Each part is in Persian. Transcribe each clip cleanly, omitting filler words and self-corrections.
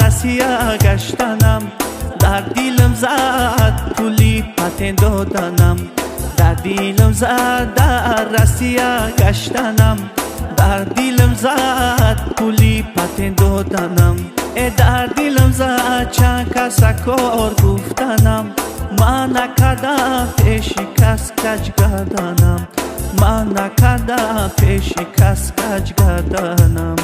رسیا گشتنم، در دیلم زد پولی پتن دادنم، در دیلم زد در رسیا گشتنم، در دیلم زد پولی پتن دادنم، در دیلم زد چند کس کار گفتنم، من نکردم پیش کس کج گردنم، من نکردم پیش کس کج گردنم.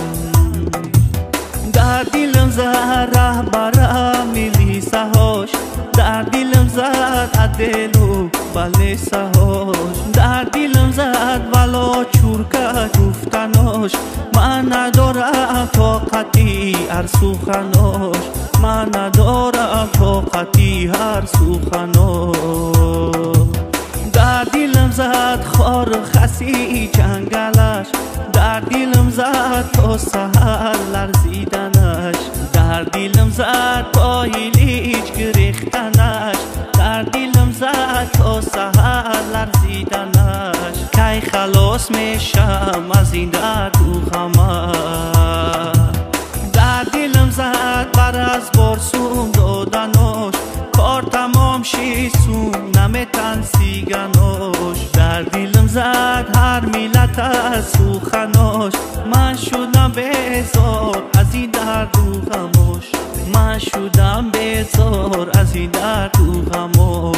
در دیلم زد رهبرم میلیسه هاش، در دیلم زد عدل و بلیسه هاش، در دیلم زد ولا چورکه گفتناش، من ندارم طاقتی هر سخناش، من ندارم طاقتی هر سخناش. در دیلم زد خار خسی جنگلش، در دیلم زد تا سحر لرزیدنش، در دیلم زد پای لیج گریختنش، در دیلم زد تا سحر لرزیدنش. کی خلاص میشم از این درد و غمش، در دیلم زد بر از بارسون دادناش، کار تمام شی سون نمیتن سیگناش، در دیلم زد هر ملت از سوخناش، من شدم بیزار از این درد و غماش، من شدم بیزار از این درد و غماش.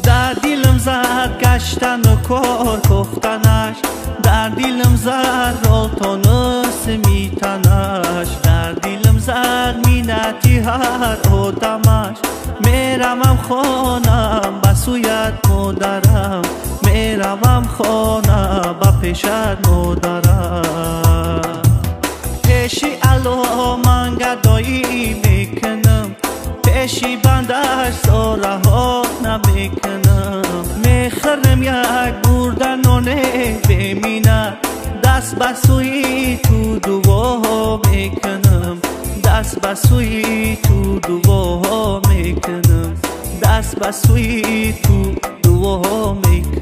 در دیلم زد گشتن و کار پختنش، در دیلم زد رالتانس میتنش، در دیلم زد مینتی هر آدمش، میروم خانم بسویت مادرم، میروم خانم با پیشت مادرم. پیشی الله من گدایی میکنم، پیشی بندش ساره ها نمیکنم، میخرم یک بردن نونه بمینه، دست بسوی تو دعا میکنم، دست بسوی تو دعا میکنم، دست بسوی تو دعا میکنم.